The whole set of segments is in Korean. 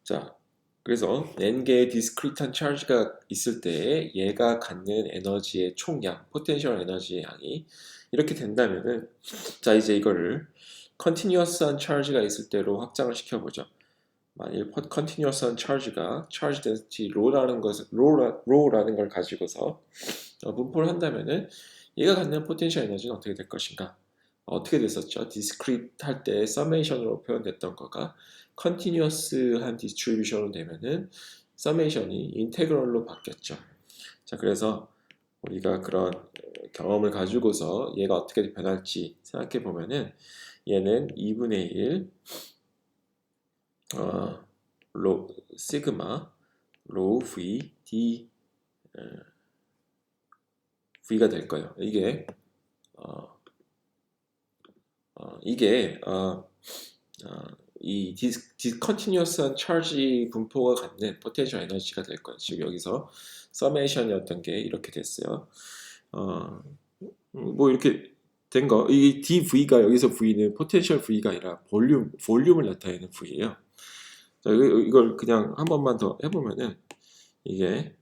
자, 그래서 n개의 디스크리트한 차지가 있을 때 얘가 갖는 에너지의 총량, 포텐셜 에너지의 양이 이렇게 된다면은 자 이제 이거를 컨티뉴어스한 차지가 있을 때로 확장을 시켜보죠. 만일 컨티뉴어스한 차지가 차지 데ን시티 로라는 걸 가지고서 분포를 한다면은 얘가 갖는 포텐셜 에너지는 어떻게 될 것인가? 어떻게 됐었죠? 디스크리트 할 때 서메이션으로 표현됐던 거가 컨티뉴어스한 디스트리뷰션으로 되면은 서메이션이 인테그럴로 바뀌었죠. 자, 그래서 우리가 그런 경험을 가지고서 얘가 어떻게 변할지 생각해 보면은 얘는 2분의 1 시그마 로 V D V가 될 거예요. 어, 이게 이 디스컨티뉴어스한 차지 분포가 갖는 포텐셜 에너지가 될 거예요. 지금 여기서 서메이션이었던 게 이렇게 됐어요. 뭐 이렇게 된 거, 이 dv가 여기서 v는 포텐셜 v가 아니라 볼륨을 나타내는 v예요. 자, 이걸 그냥 한 번만 더 해보면은 이게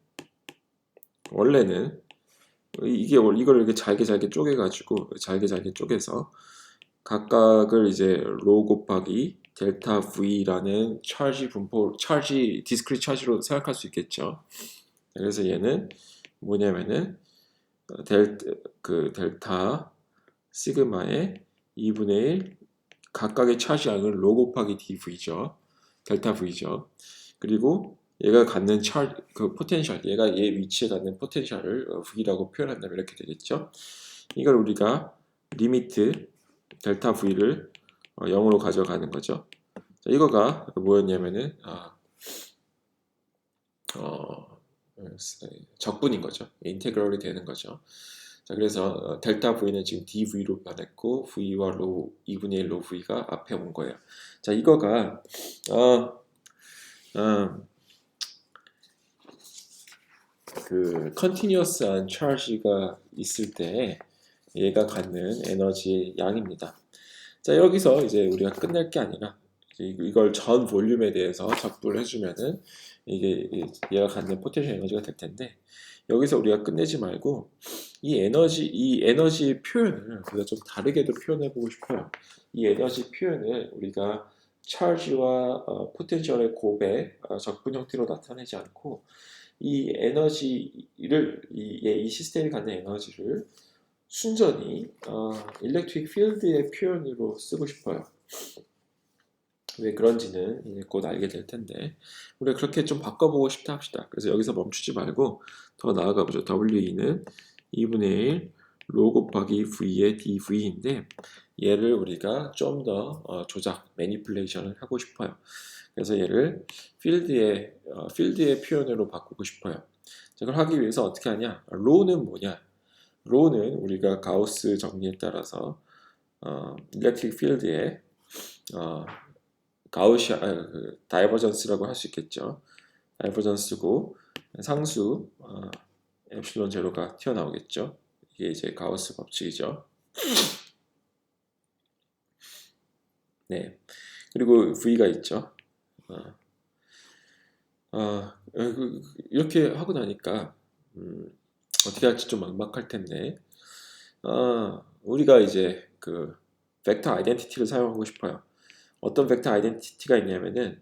원래는 이걸 이렇게 잘게 쪼개가지고 잘게 쪼개서 각각을 이제 로 곱하기 델타 V라는 차지 분포, 차지, 디스크리트 차지로 생각할 수 있겠죠. 그래서 얘는 뭐냐면은 델타 시그마의 2분의 1 각각의 차지양은 로 곱하기 dV죠. 델타 V죠. 그리고 얘가 갖는 그 포텐셜, 얘가 얘 위치에 갖는 포텐셜을 V라고 표현한다면 이렇게 되겠죠. 이걸 우리가 리미트 델타 V를 0으로 가져가는 거죠. 자, 이거가 뭐였냐면은 적분인 거죠. 인테그럴이 되는 거죠. 자, 그래서 델타 V는 지금 dV로 변했고 V와 로 2분의 1 로 V가 앞에 온 거예요. 자, 이거가 그 컨티뉴어스한 차지가 있을 때 얘가 갖는 에너지 양입니다. 자, 여기서 이제 우리가 끝낼 게 아니라 이걸 전 볼륨에 대해서 적분을 해주면은 이게 얘가 갖는 포텐셜 에너지가 될 텐데 여기서 우리가 끝내지 말고 이 에너지 표현을 우리가 좀 다르게도 표현해 보고 싶어요. 이 에너지 표현을 우리가 차지와 포텐셜의 곱의 적분 형태로 나타내지 않고 이 에너지를 이 시스템이 갖는 에너지를 순전히 일렉트릭 필드의 표현으로 쓰고 싶어요. 왜 그런지는 이제 곧 알게 될 텐데 우리가 그렇게 좀 바꿔보고 싶다 합시다. 그래서 여기서 멈추지 말고 더 나아가 보죠. WE는 2분의 1 로 곱하기 V의 dV인데 얘를 우리가 좀 더 조작, 매니플레이션을 하고 싶어요. 그래서 얘를 필드의 표현으로 바꾸고 싶어요. 자, 그걸 하기 위해서 어떻게 하냐? 로는 뭐냐? 로는 우리가 가우스 정리에 따라서 일렉트릭 필드의 다이버전스라고 할 수 있겠죠. 다이버전스고 상수 엡실론 제로가 튀어나오겠죠. 이게 이제 가우스 법칙이죠. 네. 그리고 V가 있죠. 이렇게 하고 나니까 어떻게 할지 좀 막막할 텐데 우리가 이제 그 벡터 아이덴티티를 사용하고 싶어요. 어떤 벡터 아이덴티티가 있냐면은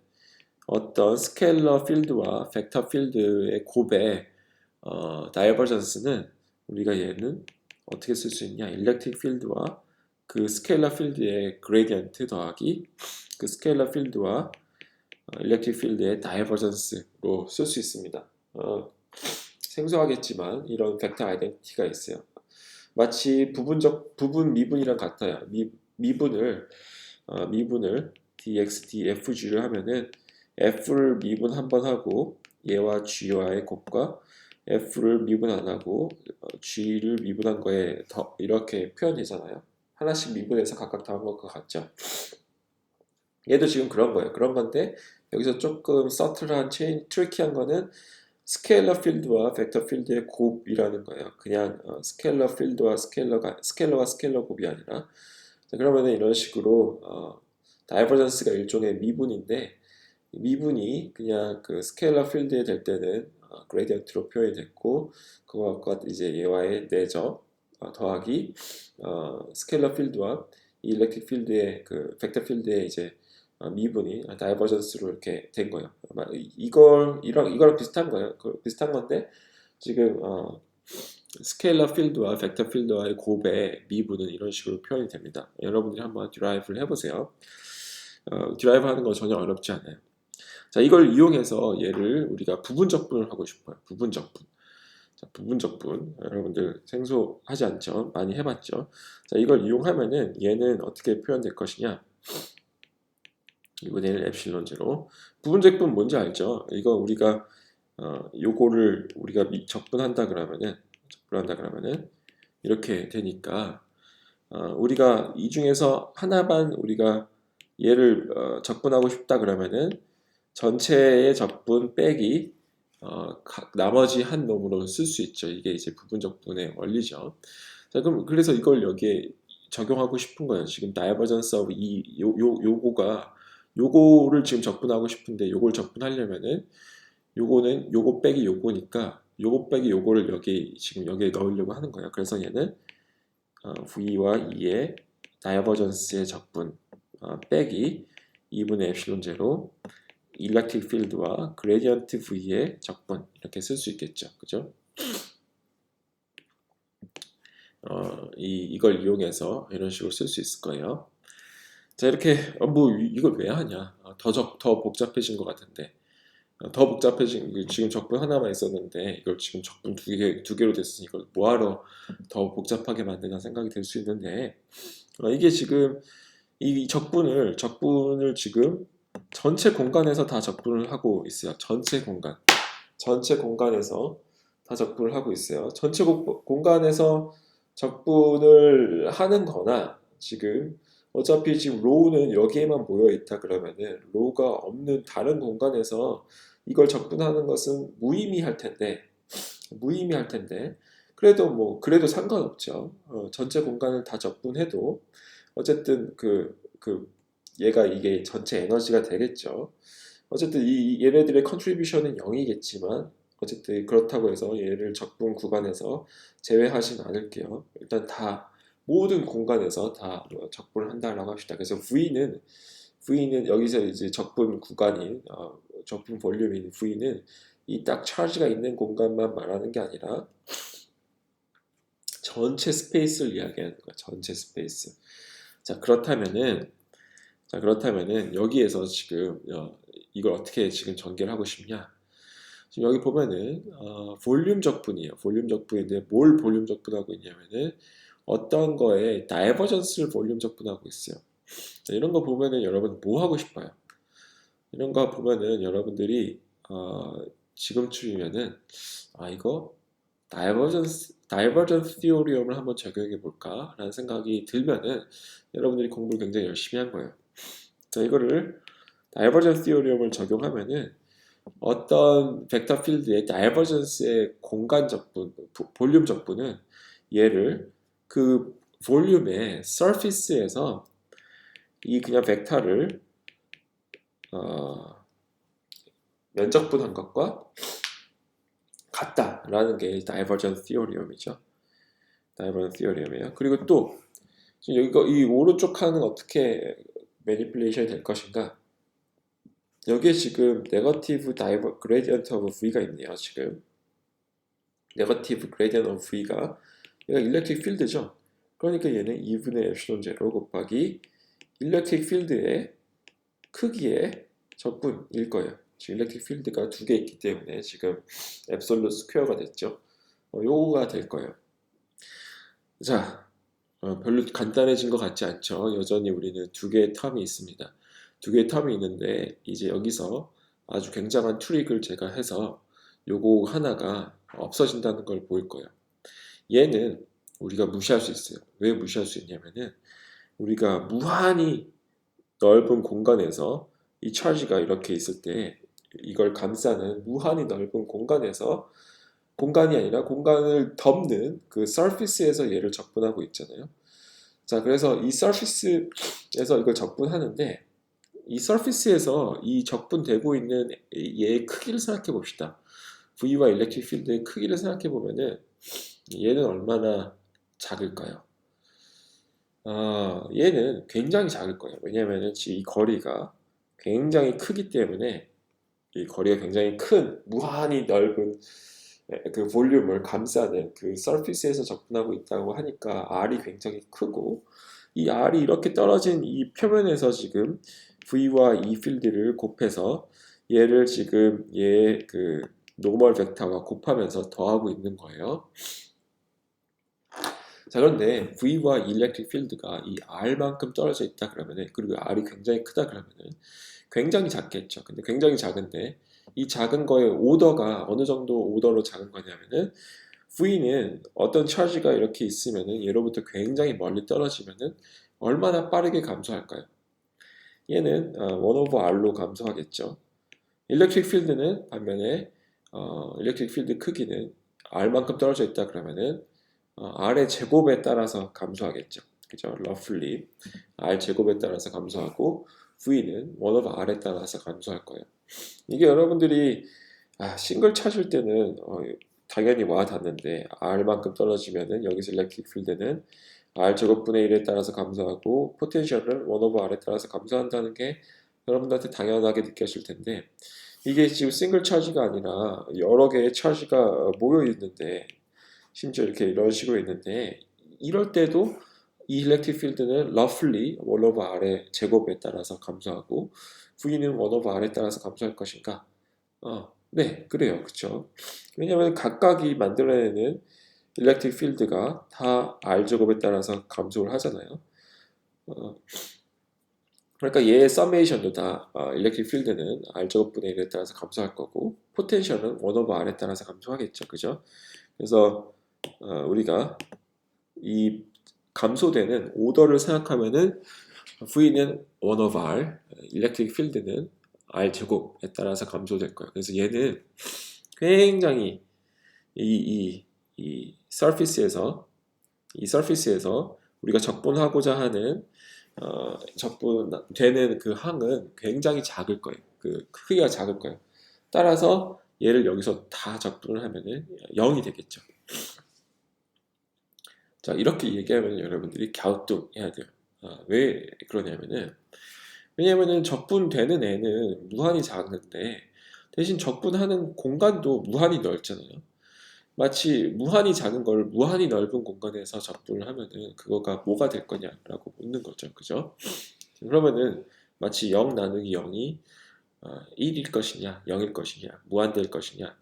어떤 스케일러 필드와 벡터 필드의 곱의 다이버전스는 우리가 얘는 어떻게 쓸 수 있냐? 일렉트릭 필드와 그 스케일러 필드의 그레디언트 더하기 그 스케일러 필드와 일렉트릭 필드의 다이버전스로 쓸 수 있습니다. 생소하겠지만 이런 벡터 아이덴티티가 있어요. 마치 부분 미분이랑 같아요. 미분을 dx, dfg를 하면은 f를 미분 한 번 하고 얘와 g와의 곱과 f를 미분 안 하고 g를 미분한 거에 더 이렇게 표현되잖아요. 하나씩 미분해서 각각 더한 것과 같죠. 얘도 지금 그런 거예요. 그런 건데 여기서 조금 서틀한 트리키한 거는 스케일러 필드와 벡터 필드의 곱이라는 거예요. 그냥 스케일러 필드와 스케일러와 스케일러 곱이 아니라 자, 그러면 이런 식으로 다이버전스가 일종의 미분인데 미분이 그냥 그 스케일러 필드에 될 때는 그레디언트로 표현이 됐고 그것과 이제 얘와의 내적 더하기 스케일러 필드와 이 일렉트릭 필드의 그 벡터 필드의 이제 미분이 다이버전스로 이렇게 된 거예요. 이거랑 비슷한 거예요. 비슷한 건데 지금 스케일러 필드와 벡터 필드와의 곱의 미분은 이런 식으로 표현이 됩니다. 여러분들이 한번 드라이브를 해보세요. 드라이브 하는 건 전혀 어렵지 않아요. 자, 이걸 이용해서 얘를 우리가 부분적분을 하고 싶어요. 부분적분. 자, 부분적분. 여러분들 생소하지 않죠? 많이 해봤죠? 자, 이걸 이용하면은 얘는 어떻게 표현될 것이냐? 이번에는 엡실론 제로. 부분적분 뭔지 알죠? 이거 우리가 요거를 우리가 적분한다 그러면은 이렇게 되니까 우리가 이 중에서 하나만 우리가 얘를 적분하고 싶다 그러면은 전체의 적분 빼기 나머지 한 놈으로 쓸 수 있죠. 이게 이제 부분적분의 원리죠. 자, 그럼 그래서 이걸 여기에 적용하고 싶은 거예요. 지금 다이버전스 오브 요거를 지금 적분하고 싶은데 요걸 적분하려면은 요거는 요거 빼기 요거니까 요거 빼기 요거를 지금 여기에 넣으려고 하는 거예요. 그래서 얘는 V와 E의 다이버전스의 적분 빼기 2분의 엡실론 제로 일렉트릭 필드와 그레디언트 V의 적분 이렇게 쓸 수 있겠죠. 그죠? 이걸 이용해서 이런 식으로 쓸 수 있을 거예요. 자, 이렇게 뭐 이걸 왜 하냐? 더 복잡해진 것 같은데 더 복잡해진 지금 적분 하나만 있었는데 이걸 지금 적분 두 개로 됐으니 이걸 뭐하러 더 복잡하게 만드나 생각이 들 수 있는데 이게 지금 이 적분을 지금 전체 공간에서 다 적분을 하고 있어요. 전체 공간에서 다 적분을 하고 있어요. 전체 공간에서 적분을 하는 거나 지금 어차피 지금 로우는 여기에만 모여 있다 그러면은 로우가 없는 다른 공간에서 이걸 적분하는 것은 무의미할 텐데 그래도 상관없죠. 전체 공간을 다 적분해도 어쨌든 이게 전체 에너지가 되겠죠. 어쨌든 얘네들의 컨트리뷰션은 0이겠지만 어쨌든 그렇다고 해서 얘를 적분 구간에서 제외하진 않을게요. 일단 다 모든 공간에서 다 적분을 한다라고 합시다. 그래서 V는 여기서 이제 적분 구간인 적분 볼륨인 V는 이 딱 차지가 있는 공간만 말하는 게 아니라 전체 스페이스를 이야기하는 거야. 전체 스페이스. 자, 그렇다면은 여기에서 지금 이걸 어떻게 지금 전개를 하고 싶냐? 지금 여기 보면은 볼륨 적분이에요. 볼륨 적분인데 뭘 볼륨 적분하고 있냐면은 어떤 거에 다이버전스를 볼륨 적분하고 있어요. 자, 이런 거 보면은 여러분 뭐 하고 싶어요? 이런 거 보면은 여러분들이 지금쯤이면은 이거 다이버전스 티오리엄을 한번 적용해 볼까? 라는 생각이 들면은 여러분들이 공부를 굉장히 열심히 한 거예요. 자, 이거를 다이버전스 티오리엄을 적용하면은 어떤 벡터 필드의 다이버전스의 공간 적분, 볼륨 적분은 얘를 그 볼륨의 서피스에서 이 그냥 벡터를 면적분한 것과 같다라는 게 다이버전스 티오리엄이죠. 다이버전스 티오리엄이에요. 그리고 또 이 오른쪽 칸은 어떻게 매니플레이션이 될 것인가? 여기에 지금 네거티브 그레디언트 오브 V가 있네요. 지금 네거티브 그레디언트 오브 V가 얘가 일렉트릭 필드죠. 그러니까 얘는 2분의 엡실론 제로 곱하기 일렉트릭 필드의 크기의 적분일 거예요. 지금 일렉트릭 필드가 두 개 있기 때문에 지금 앱솔루트 스퀘어가 됐죠. 요거가 될 거예요. 자, 별로 간단해진 것 같지 않죠? 여전히 우리는 두 개의 텀이 있습니다. 두 개의 텀이 있는데 이제 여기서 아주 굉장한 트릭을 제가 해서 요거 하나가 없어진다는 걸 보일 거예요. 얘는 우리가 무시할 수 있어요. 왜 무시할 수 있냐면은 우리가 무한히 넓은 공간에서 이 차지가 이렇게 있을 때 이걸 감싸는 무한히 넓은 공간에서 공간이 아니라 공간을 덮는 그 서피스에서 얘를 적분하고 있잖아요. 자, 그래서 이 서피스에서 이걸 적분하는데 이 서피스에서 이 적분되고 있는 얘의 크기를 생각해 봅시다. V와 일렉트릭 필드의 크기를 생각해 보면은 얘는 얼마나 작을까요? 얘는 굉장히 작을 거예요. 왜냐하면 지금 이 거리가 굉장히 크기 때문에 이 거리가 굉장히 큰 무한히 넓은 그 볼륨을 감싸는 그 서피스에서 접근하고 있다고 하니까 R이 굉장히 크고 이 R이 이렇게 떨어진 이 표면에서 지금 V와 이 필드를 곱해서 얘를 지금 얘의 그 노멀 벡터와 곱하면서 더하고 있는 거예요. 자, 그런데 V와 일렉트릭 필드가 이 R만큼 떨어져 있다 그러면은, 그리고 R이 굉장히 크다 그러면은 굉장히 작겠죠. 근데 굉장히 작은데 이 작은 거의 오더가 어느 정도 오더로 작은 거냐면은 V는 어떤 차지가 이렇게 있으면은 얘로부터 굉장히 멀리 떨어지면은 얼마나 빠르게 감소할까요? 얘는 1 over R로 감소하겠죠. 일렉트릭 필드는 반면에 일렉트릭 필드 크기는 R만큼 떨어져 있다 그러면은 R의 제곱에 따라서 감소하겠죠. 그죠? roughly R 제곱에 따라서 감소하고 V는 1 over R에 따라서 감소할 거예요. 이게 여러분들이 싱글 찾을 때는 당연히 와 닿는데 R만큼 떨어지면은 여기서 일렉트릭 필드는 R 제곱분의 1에 따라서 감소하고 포텐셜을 1 over R에 따라서 감소한다는 게 여러분들한테 당연하게 느껴질 텐데 이게 지금 싱글 차지가 아니라 여러 개의 차지가 모여 있는데 심지어 이렇게 이런 식으로 있는데 이럴 때도 이 일렉트릭 필드는 roughly 1 over R의 제곱에 따라서 감소하고 V는 1 over R에 따라서 감소할 것인가? 네, 그래요. 그쵸? 왜냐하면 각각이 만들어내는 일렉트릭 필드가 다 R 제곱에 따라서 감소를 하잖아요. 그러니까 얘의 서메이션도 다 일렉트릭 필드는 R 제곱분의 1에 따라서 감소할 거고 포텐셜은 1 over R에 따라서 감소하겠죠. 그죠? 그래서 우리가 이 감소되는 오더를 생각하면은 V는 1 over R, 일렉트릭 필드는 R 제곱에 따라서 감소될 거예요. 그래서 얘는 굉장히 이 서피스에서 우리가 적분하고자 하는 적분되는 그 항은 굉장히 작을 거예요. 그 크기가 작을 거예요. 따라서 얘를 여기서 다 적분을 하면은 0이 되겠죠. 자, 이렇게 얘기하면 여러분들이 갸우뚱해야 돼요. 왜 그러냐면은 왜냐면은 적분되는 애는 무한히 작은데 대신 적분하는 공간도 무한히 넓잖아요. 마치 무한히 작은 걸 무한히 넓은 공간에서 적분을 하면은 그거가 뭐가 될 거냐라고 묻는 거죠. 그죠? 그러면은 마치 0 나누기 0이 1일 것이냐 0일 것이냐 무한될 것이냐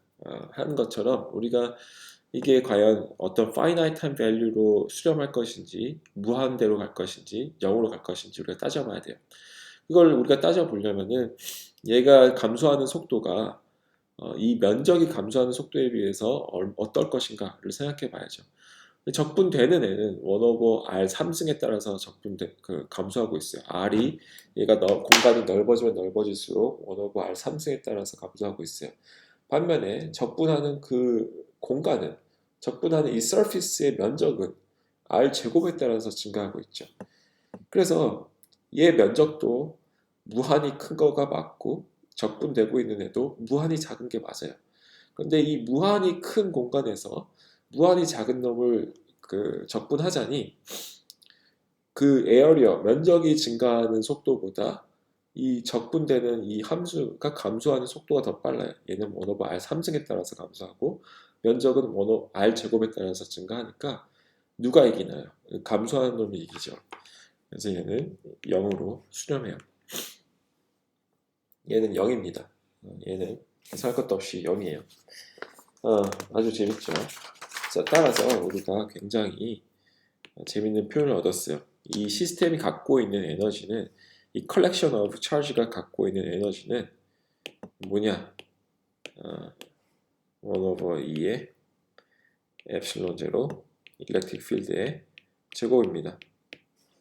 하는 것처럼 우리가 이게 과연 어떤 finite value로 수렴할 것인지 무한대로 갈 것인지 0으로 갈 것인지 우리가 따져봐야 돼요. 이걸 우리가 따져보려면은 얘가 감소하는 속도가 이 면적이 감소하는 속도에 비해서 어떨 것인가를 생각해 봐야죠. 적분되는 애는 1 over R 3승에 따라서 감소하고 있어요. R이 얘가 공간이 넓어지면 넓어질수록 1 over R 3승에 따라서 감소하고 있어요. 반면에 적분하는 적분하는 이 surface의 면적은 R 제곱에 따라서 증가하고 있죠. 그래서 얘 면적도 무한히 큰 거가 맞고 적분되고 있는 애도 무한히 작은 게 맞아요. 그런데 이 무한히 큰 공간에서 무한히 작은 놈을 적분하자니 그 에어리어 면적이 증가하는 속도보다 이 적분되는 이 함수가 감소하는 속도가 더 빨라요. 얘는 1 over R 3승에 따라서 감소하고 면적은 1 over R 제곱에 따라서 증가하니까 누가 이기나요? 감소하는 놈이 이기죠. 그래서 얘는 0으로 수렴해요. 얘는 0입니다. 얘는 계산할 것도 없이 0이에요. 아주 재밌죠. 자, 따라서 우리가 굉장히 재밌는 표현을 얻었어요. 이 시스템이 갖고 있는 에너지는 이 collection of charge가 갖고 있는 에너지는 뭐냐? 1 over 2의 epsilon 제로 electric field의 제곱입니다.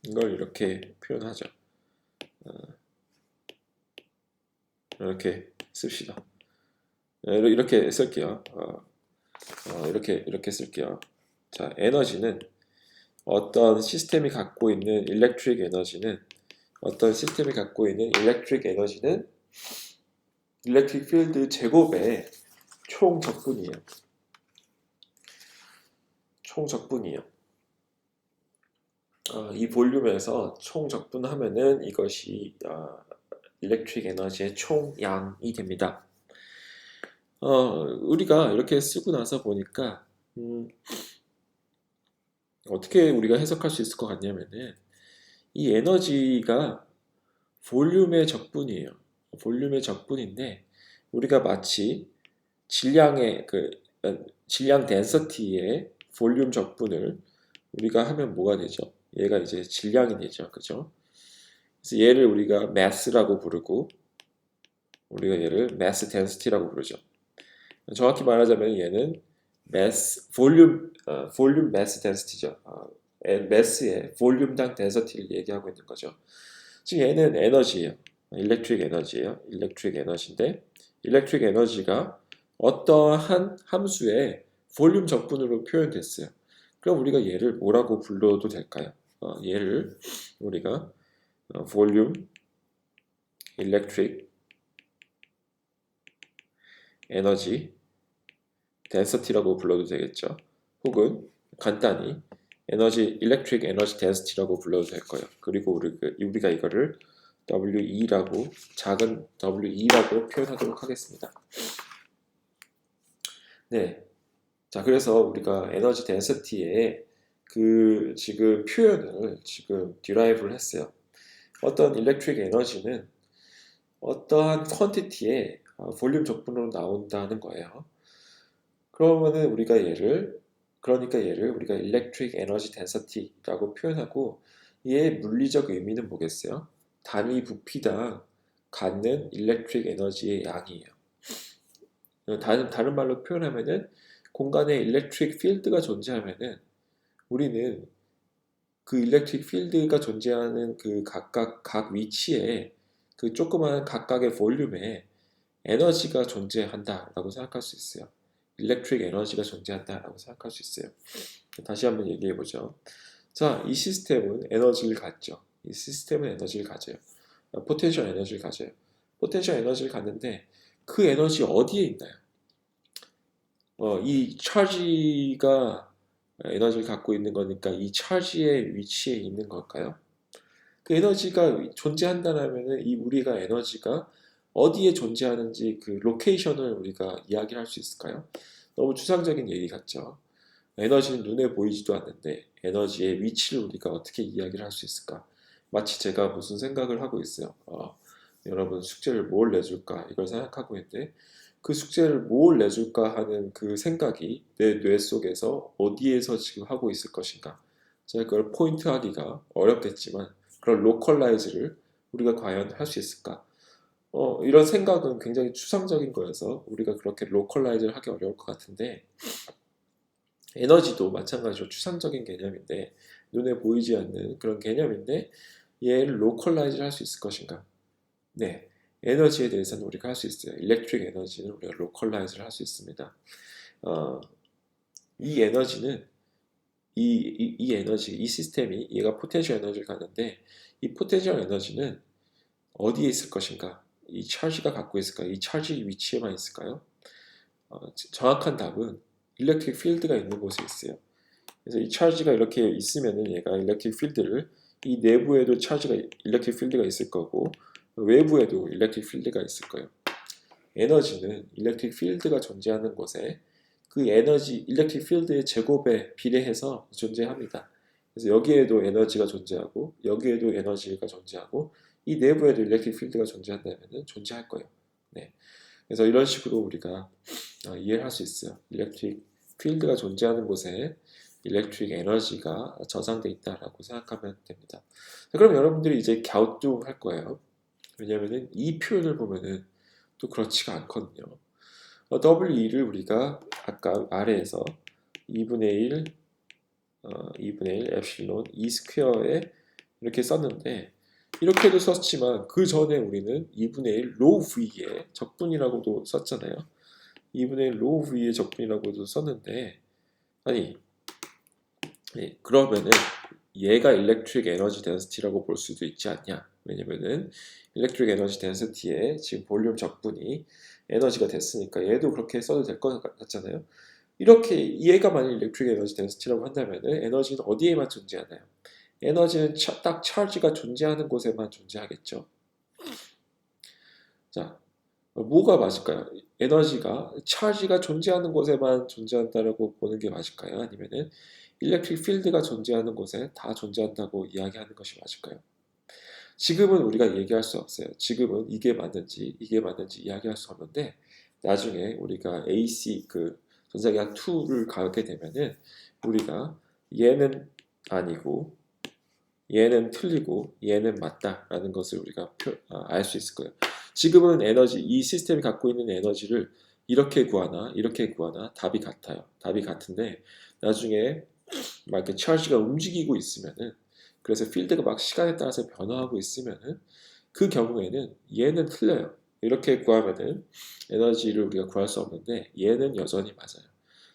이걸 이렇게 표현하죠. 이렇게 씁시다. 이렇게 쓸게요. 이렇게 쓸게요. 자, 에너지는 어떤 시스템이 갖고 있는 일렉트릭 에너지는 어떤 시스템이 갖고 있는 일렉트릭 에너지는 일렉트릭 필드 제곱의 총 적분이에요. 총 적분이에요. 이 볼륨에서 총 적분하면은 이것이 일렉트릭 에너지의 총양이 됩니다. 우리가 이렇게 쓰고 나서 보니까 어떻게 우리가 해석할 수 있을 것 같냐면은 이 에너지가 볼륨의 적분이에요. 볼륨의 적분인데 우리가 마치 질량의 질량 덴서티의 볼륨 적분을 우리가 하면 뭐가 되죠? 얘가 이제 질량이 되죠. 그죠? 그래서 얘를 우리가 mass라고 부르고 우리가 얘를 mass density라고 부르죠. 정확히 말하자면 얘는 mass 볼륨 mass density죠. mass의 볼륨당 density를 얘기하고 있는 거죠. 즉 얘는 에너지예요. 일렉트릭 에너지예요. 일렉트릭 에너지인데 일렉트릭 에너지가 어떠한 함수의 볼륨 적분으로 표현됐어요. 그럼 우리가 얘를 뭐라고 불러도 될까요? 얘를 우리가 볼륨 일렉트릭 에너지 덴서티라고 불러도 되겠죠. 혹은 간단히 에너지 일렉트릭 에너지 덴시티라고 불러도 될 거예요. 그리고 우리가 이거를 WE라고 작은 WE라고 표현하도록 하겠습니다. 네. 자, 그래서 우리가 에너지 덴시티의 그 지금 표현을 지금 디라이브를 했어요. 어떤 일렉트릭 에너지는 어떠한 퀀티티의 볼륨 적분으로 나온다는 거예요. 그러면은 그러니까 얘를 우리가 electric energy density라고 표현하고 얘의 물리적 의미는 뭐겠어요? 단위 부피당 갖는 electric 에너지의 양이에요. 다른 말로 표현하면은 공간에 electric field가 존재하면은 우리는 그 electric field가 존재하는 그 각 위치에 그 조그마한 각각의 볼륨에 에너지가 존재한다라고 생각할 수 있어요. 일렉트릭 에너지가 존재한다라고 생각할 수 있어요. 다시 한번 얘기해 보죠. 자, 이 시스템은 에너지를 갖죠. 이 시스템은 에너지를 가져요. 포텐셜 에너지를 가져요. 포텐셜 에너지를 갖는데 그 에너지 어디에 있나요? 이 차지가 에너지를 갖고 있는 거니까 이 차지의 위치에 있는 걸까요? 그 에너지가 존재한다면 이 우리가 에너지가 어디에 존재하는지 그 로케이션을 우리가 이야기할 수 있을까요? 너무 추상적인 얘기 같죠. 에너지는 눈에 보이지도 않는데 에너지의 위치를 우리가 어떻게 이야기를 할 수 있을까? 마치 제가 무슨 생각을 하고 있어요. 여러분 숙제를 뭘 내줄까? 이걸 생각하고 있는데 그 숙제를 뭘 내줄까 하는 그 생각이 내 뇌 속에서 어디에서 지금 하고 있을 것인가? 제가 그걸 포인트하기가 어렵겠지만 그런 로컬라이즈를 우리가 과연 할 수 있을까? 이런 생각은 굉장히 추상적인 거여서 우리가 그렇게 로컬라이즈를 하기 어려울 것 같은데 에너지도 마찬가지로 추상적인 개념인데 눈에 보이지 않는 그런 개념인데 얘를 로컬라이즈를 할 수 있을 것인가? 네, 에너지에 대해서는 우리가 할 수 있어요. 일렉트릭 에너지는 우리가 로컬라이즈를 할 수 있습니다. 이 에너지는 이 에너지, 이 시스템이 얘가 포텐셜 에너지를 갖는데 이 포텐셜 에너지는 어디에 있을 것인가? 이 차지가 갖고 있을까요? 이 차지 위치에만 있을까요? 정확한 답은 일렉트릭 필드가 있는 곳에 있어요. 그래서 이 차지가 이렇게 있으면은 얘가 일렉트릭 필드를 이 내부에도 차지가 일렉트릭 필드가 있을 거고 외부에도 일렉트릭 필드가 있을 거예요. 에너지는 일렉트릭 필드가 존재하는 곳에 그 에너지 일렉트릭 필드의 제곱에 비례해서 존재합니다. 그래서 여기에도 에너지가 존재하고 여기에도 에너지가 존재하고 이 내부에도 일렉트릭 필드가 존재한다면 존재할 거예요. 네. 그래서 이런 식으로 우리가 이해를 할 수 있어요. 일렉트릭 필드가 존재하는 곳에 일렉트릭 에너지가 저장되어 있다라고 생각하면 됩니다. 그럼 여러분들이 이제 갸우뚱할 거예요. 왜냐하면 이 표현을 보면은 또 그렇지가 않거든요. WE를 우리가 아까 아래에서 2분의 1, 2분의 1 엡실론 E 스퀘어에 이렇게 썼는데 이렇게도 썼지만 그 전에 우리는 2분의 1 로우 V의 적분이라고도 썼잖아요. 2분의 1 로우 V의 적분이라고도 썼는데 아니 그러면은 얘가 일렉트릭 에너지 덴시티라고 볼 수도 있지 않냐? 왜냐면은 electric energy density의 지금 볼륨 적분이 에너지가 됐으니까 얘도 그렇게 써도 될 것 같잖아요. 이렇게 얘가 만약 electric energy density라고 한다면은 에너지는 어디에만 존재하나요? 에너지는 딱 charge가 존재하는 곳에만 존재하겠죠. 자, 뭐가 맞을까요? 에너지가 charge가 존재하는 곳에만 존재한다라고 보는 게 맞을까요? 아니면은 electric field가 존재하는 곳에 다 존재한다고 이야기하는 것이 맞을까요? 지금은 우리가 얘기할 수 없어요. 지금은 이게 맞는지 이야기할 수 없는데 나중에 우리가 AC 그 전자기학 2를 가게 되면은 우리가 얘는 아니고 얘는 틀리고 얘는 맞다라는 것을 우리가 알 수 있을 거예요. 지금은 에너지 이 시스템이 갖고 있는 에너지를 이렇게 구하나 이렇게 구하나 답이 같아요. 답이 같은데 나중에 막 이렇게 차지가 움직이고 있으면은 그래서 필드가 막 시간에 따라서 변화하고 있으면은 그 경우에는 얘는 틀려요. 이렇게 구하면은 에너지를 우리가 구할 수 없는데 얘는 여전히 맞아요.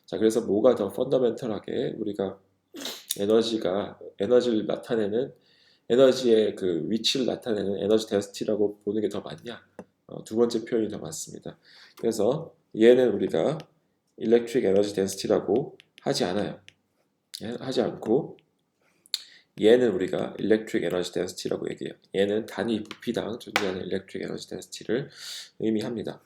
자, 그래서 뭐가 더 펀더멘털하게 우리가 에너지를 나타내는 에너지의 그 위치를 나타내는 에너지 데스티라고 보는 게 더 맞냐? 두 번째 표현이 더 맞습니다. 그래서 얘는 우리가 electric energy density라고 하지 않아요. 하지 않고 얘는 우리가 electric energy density라고 얘기해요. 얘는 단위 부피당 존재하는 electric energy density를 의미합니다.